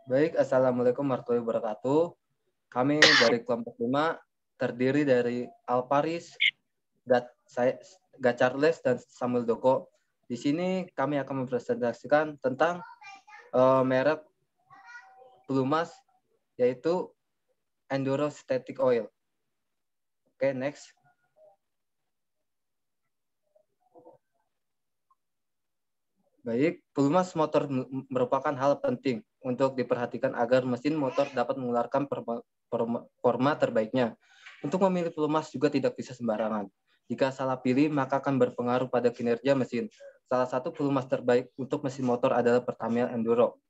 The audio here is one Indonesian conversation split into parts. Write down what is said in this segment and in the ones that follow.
Baik, Assalamualaikum warahmatullahi wabarakatuh. Kami dari kelompok 5 terdiri dari Alparis, Charles, dan Samuel Doko. Di sini kami akan mempresentasikan tentang merek pelumas, yaitu Enduro Static Oil. Oke, next. Baik, pelumas motor merupakan hal penting untuk diperhatikan agar mesin motor dapat mengeluarkan performa terbaiknya. Untuk memilih pelumas juga tidak bisa sembarangan. Jika salah pilih, maka akan berpengaruh pada kinerja mesin. Salah satu pelumas terbaik untuk mesin motor adalah Pertamina Enduro.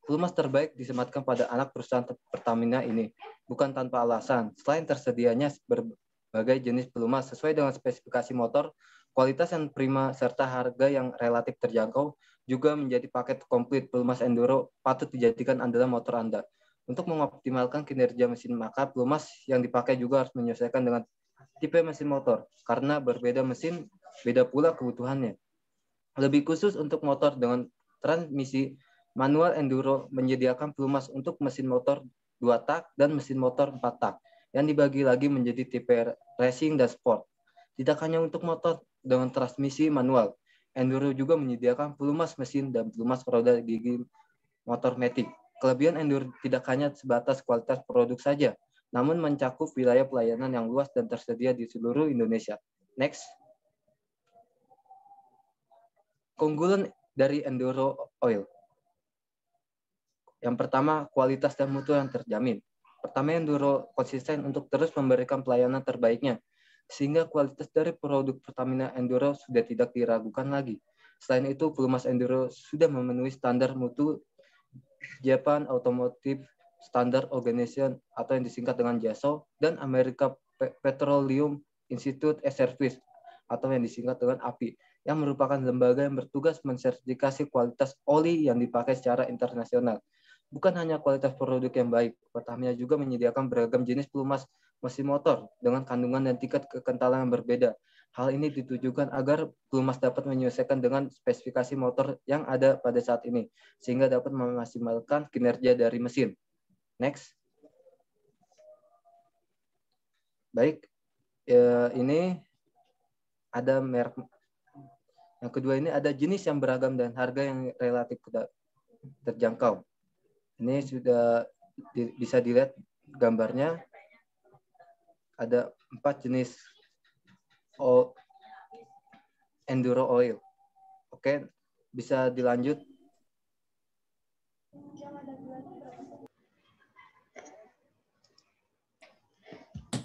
Pelumas terbaik disematkan pada anak perusahaan Pertamina ini, bukan tanpa alasan. Selain tersedianya berbagai jenis pelumas sesuai dengan spesifikasi motor, kualitas yang prima, serta harga yang relatif terjangkau juga menjadi paket komplit pelumas Enduro patut dijadikan andalan motor Anda. Untuk mengoptimalkan kinerja mesin, maka pelumas yang dipakai juga harus menyesuaikan dengan tipe mesin motor. Karena berbeda mesin, beda pula kebutuhannya. Lebih khusus untuk motor dengan transmisi manual Enduro menyediakan pelumas untuk mesin motor 2 tak dan mesin motor 4 tak yang dibagi lagi menjadi tipe racing dan sport. Tidak hanya untuk motor dengan transmisi manual, Enduro juga menyediakan pelumas mesin dan pelumas roda gigi motor matic. Kelebihan Enduro tidak hanya sebatas kualitas produk saja, namun mencakup wilayah pelayanan yang luas dan tersedia di seluruh Indonesia. Next. Keunggulan dari Enduro Oil. Yang pertama, kualitas dan mutu yang terjamin. Pertama, Enduro konsisten untuk terus memberikan pelayanan terbaiknya, sehingga kualitas dari produk Pertamina Enduro sudah tidak diragukan lagi. Selain itu, pelumas Enduro sudah memenuhi standar mutu Japan Automotive Standard Organization atau yang disingkat dengan JASO dan America Petroleum Institute Service atau yang disingkat dengan API yang merupakan lembaga yang bertugas mensertifikasi kualitas oli yang dipakai secara internasional. Bukan hanya kualitas produk yang baik, Pertamina juga menyediakan beragam jenis pelumas mesin motor dengan kandungan dan tingkat kekentalan yang berbeda. Hal ini ditujukan agar pelumas dapat menyesuaikan dengan spesifikasi motor yang ada pada saat ini, sehingga dapat memaksimalkan kinerja dari mesin. Next. Baik, ini ada merek. Yang kedua ini ada jenis yang beragam dan harga yang relatif terjangkau. Ini sudah bisa dilihat gambarnya. Ada 4 jenis Enduro Oil. Oke, bisa dilanjut.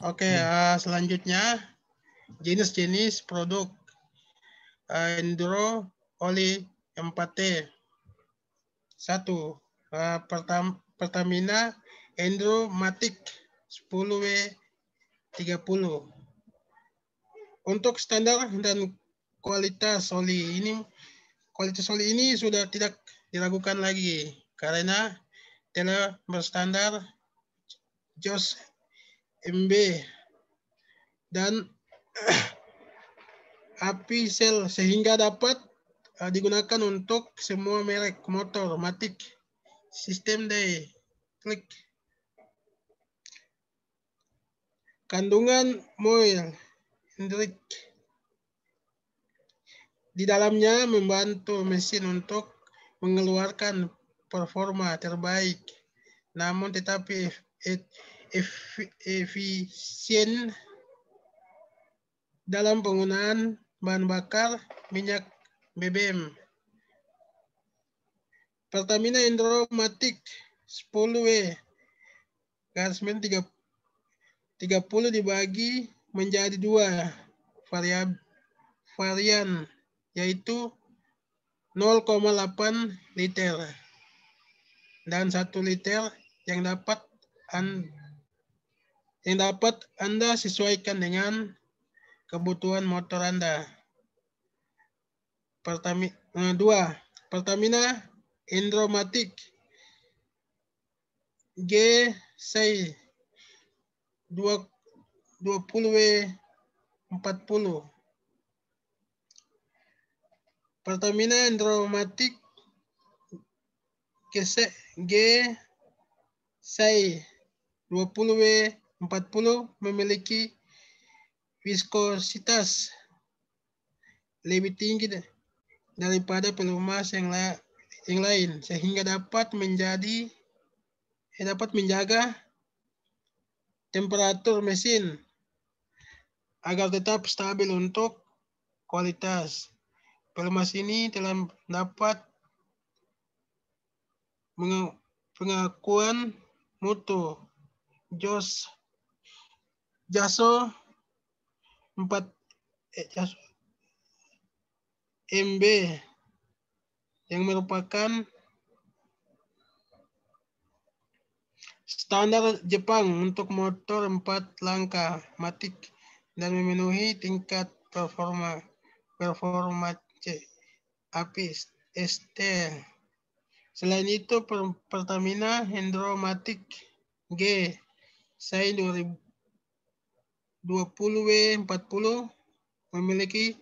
Oke, selanjutnya jenis-jenis produk Enduro Oli 4T. 1. Pertamina Enduro Matic 10W30. Untuk standar dan kualitas oli ini sudah tidak diragukan lagi karena telah berstandar JOS MB dan API Cell sehingga dapat digunakan untuk semua merek motor matic sistem day klik. Kandungan moil Hendrik di dalamnya membantu mesin untuk mengeluarkan performa terbaik, namun tetapi efisien dalam penggunaan bahan bakar minyak BBM. Pertamina Enduro Matic 10W garis miring 30 dibagi menjadi 2 varian, yaitu 0,8 liter dan 1 liter yang dapat Anda sesuaikan dengan kebutuhan motor Anda. 2. Pertamina Enduro Matic G6 20W40. Pertamina Endromatic G SAI 20W40 memiliki viskositas lebih tinggi daripada pelumas yang lain, sehingga dapat menjaga temperatur mesin agar tetap stabil untuk kualitas. Pelumas ini telah dapat pengakuan mutu JASO 4MB yang merupakan standar Jepang untuk motor 4 langkah matic dan memenuhi tingkat performa APS-ST. Selain itu, Pertamina Endromatic G SAI 20W40 memiliki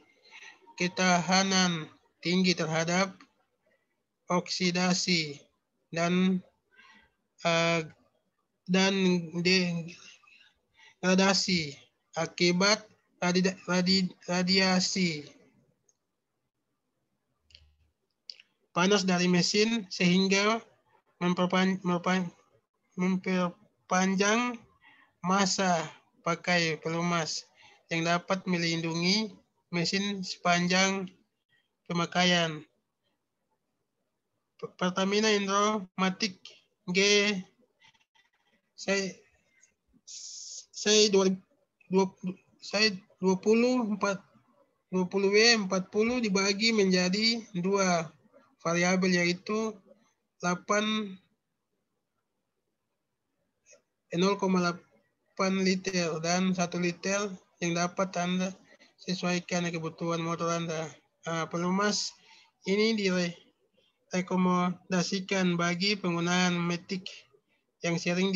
ketahanan tinggi terhadap oksidasi dan degradasi akibat radiasi panas dari mesin, sehingga memperpanjang masa pakai pelumas yang dapat melindungi mesin sepanjang pemakaian. Pertamina Endromatic G SAI 20W40 dibagi menjadi 2 variabel, yaitu 0,8 liter dan 1 liter yang dapat Anda sesuaikan kebutuhan motor Anda. Pelumas ini direkomendasikan bagi penggunaan matic yang sering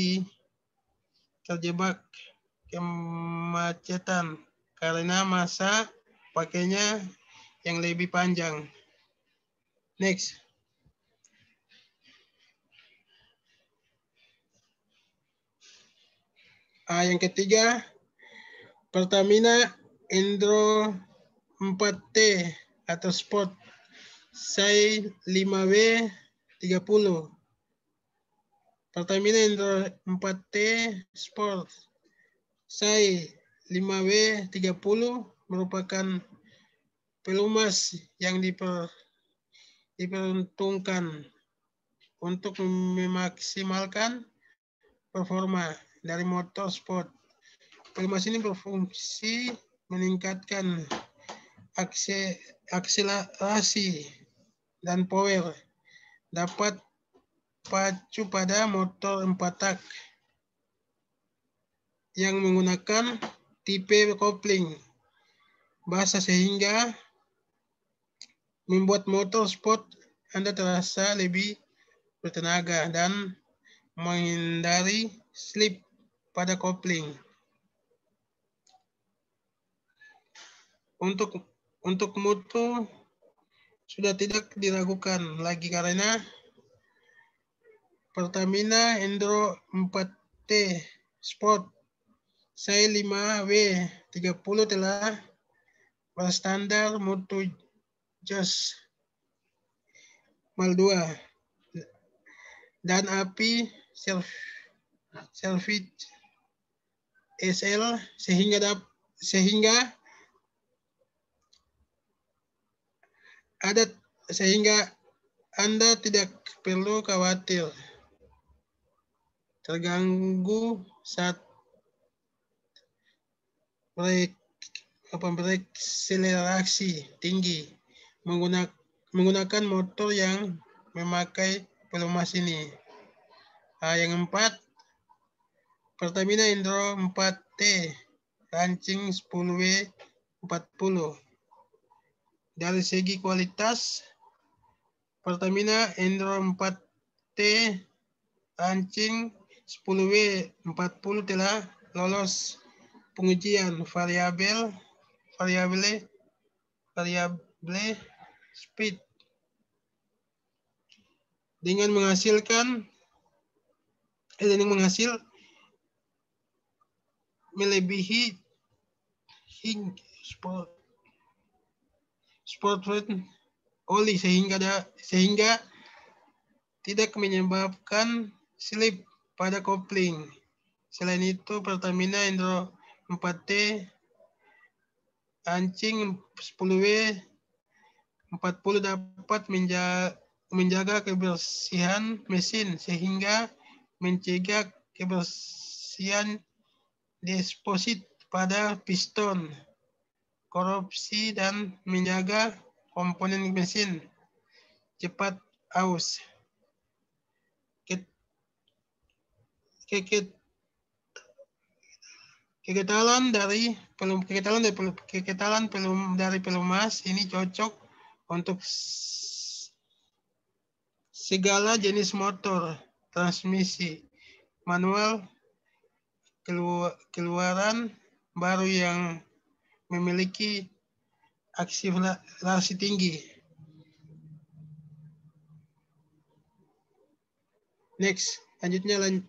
terjebak kemacetan karena masa pakainya yang lebih panjang. Next. Yang ketiga, Pertamina Endro 4T atau Sport SAI 5W30. Pertamina Endro 4T Sport SAI 5W30 merupakan pelumas yang diperuntukkan untuk memaksimalkan performa dari motor sport. Pelumas ini berfungsi meningkatkan akselerasi dan power, dapat pacu pada motor 4 tak yang menggunakan tipe kopling basah, sehingga membuat motor sport Anda terasa lebih bertenaga dan menghindari slip pada kopling. Untuk mutu sudah tidak diragukan lagi karena Pertamina Endro 4T Sport SAI 5W30 telah berstandar mutu JAS Mal2 dan API Service SL, sehingga Anda tidak perlu khawatir terganggu saat berakselerasi tinggi menggunakan motor yang memakai pelumas ini. Yang keempat, Pertamina Endro 4T Rancing 10W40. Dari segi kualitas, Pertamina Endro 4T Rancing 10W40 telah lolos pengujian variabel speed dengan menghasilkan melebihi sport oli sehingga tidak menyebabkan slip pada kopling. Selain itu, Pertamina Enduro 4T Ancing 10W 40 dapat menjaga kebersihan mesin sehingga mencegah kebersihan deposit pada piston, korupsi, dan menjaga komponen mesin cepat aus. Keketalan dari pelumas ini cocok untuk segala jenis motor, transmisi manual, keluaran baru yang memiliki akselerasi tinggi. Next, selanjutnya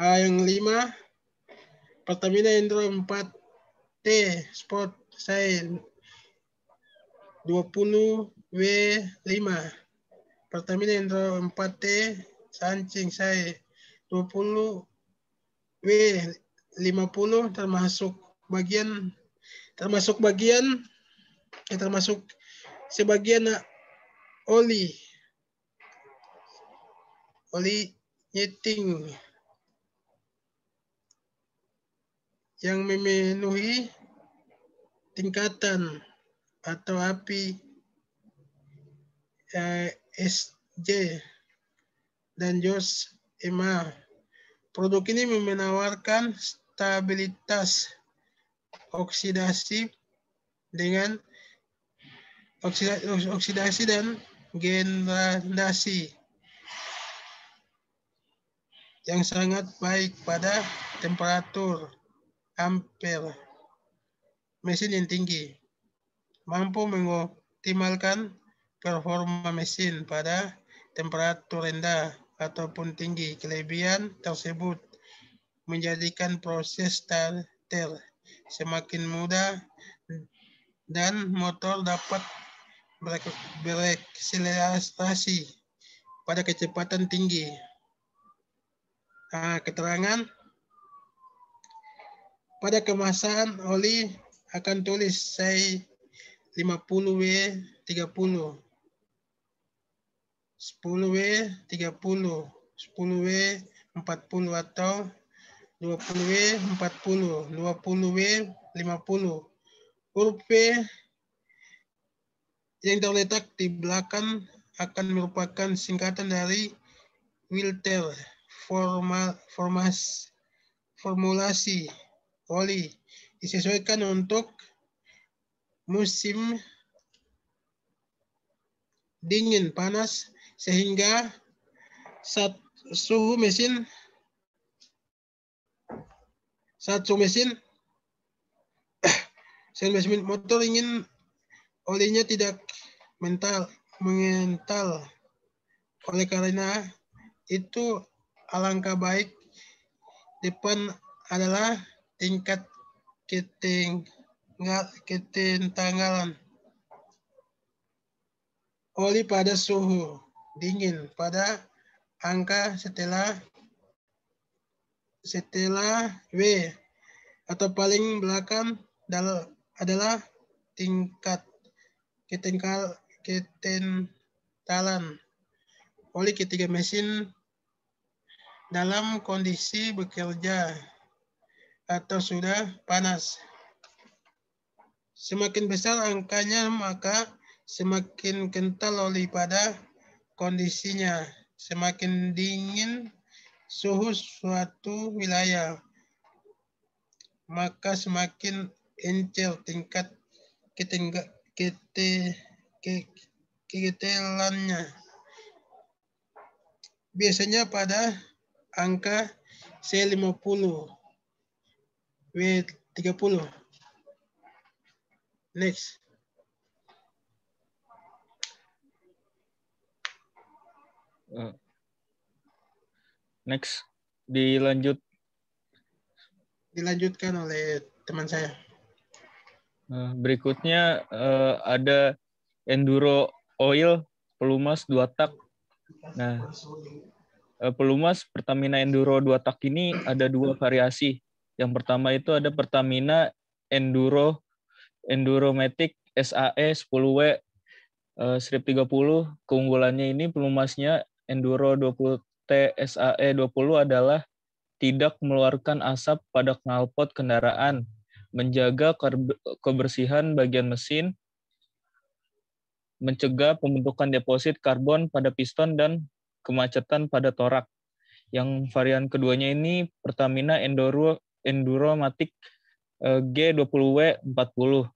yang 5, Pertamina Enduro 4T Sport Saya 20W5. Pertamina Enduro 4T Sancing Saya 20W50 termasuk sebagian oli nyeting yang memenuhi tingkatan atau API SJ dan JOS MA. Produk ini menawarkan stabilitas oksidasi dan degradasi yang sangat baik pada temperatur ampere mesin yang tinggi, mampu mengoptimalkan performa mesin pada temperatur rendah ataupun tinggi. Kelebihan tersebut menjadikan proses starter semakin mudah dan motor dapat berakselerasi pada kecepatan tinggi. Keterangan pada kemasan oli akan tulis say 50W30, 10W30, 10W40 atau 20W40, 20W50. Huruf P yang terletak di belakang akan merupakan singkatan dari Wilter, formulasi oli disesuaikan untuk musim dingin panas sehingga saat suhu mesin motor ingin olinya tidak mengental. Oleh karena itu, alangkah baik depan adalah tingkat ketentanggalan oli pada suhu dingin pada angka setelah W atau paling belakang adalah tingkat ketentalan oli ketika mesin dalam kondisi bekerja atau sudah panas. Semakin besar angkanya, maka semakin kental oli pada kondisinya. Semakin dingin suhu suatu wilayah, maka semakin encer tingkat keketelannya. Biasanya pada angka C50, W30. Next. Next, dilanjutkan oleh teman saya. Berikutnya ada Enduro Oil pelumas 2 tak. Nah, pelumas Pertamina Enduro 2 tak ini ada 2 variasi. Yang pertama itu ada Pertamina Enduromatic SAE 10W strip 30. Keunggulannya ini pelumasnya Enduro 20T SAE 20 adalah tidak mengeluarkan asap pada knalpot kendaraan, menjaga kebersihan bagian mesin, mencegah pembentukan deposit karbon pada piston dan kemacetan pada torak. Yang varian keduanya ini Pertamina Enduromatic G20W 40.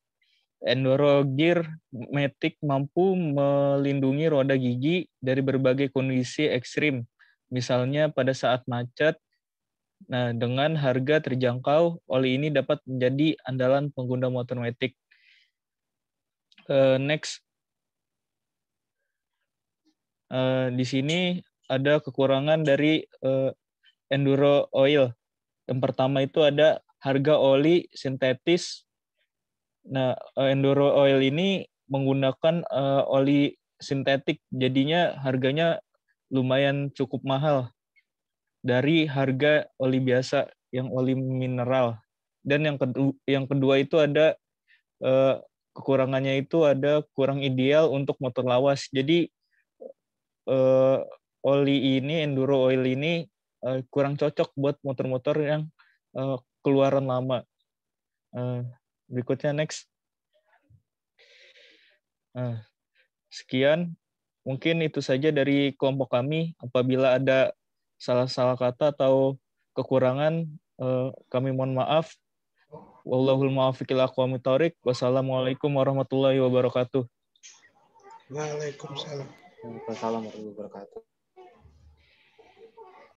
Enduro Gear Matic mampu melindungi roda gigi dari berbagai kondisi ekstrim, misalnya pada saat macet. Nah, dengan harga terjangkau, oli ini dapat menjadi andalan pengguna motor matic. Next, di sini ada kekurangan dari Enduro Oil. Yang pertama itu ada harga oli sintetis. Nah, Enduro Oil ini menggunakan oli sintetik, jadinya harganya lumayan cukup mahal dari harga oli biasa yang oli mineral. Dan yang kedua itu ada kekurangannya itu ada kurang ideal untuk motor lawas. Jadi oli ini, Enduro Oil ini kurang cocok buat motor-motor yang keluaran lama. Berikutnya next. Sekian, mungkin itu saja dari kelompok kami. Apabila ada salah-salah kata atau kekurangan, kami mohon maaf. Wallahul muwaffiq ila aqwamit thoriq. Wassalamualaikum warahmatullahi wabarakatuh. Waalaikumsalam. Waalaikumsalam warahmatullahi wabarakatuh.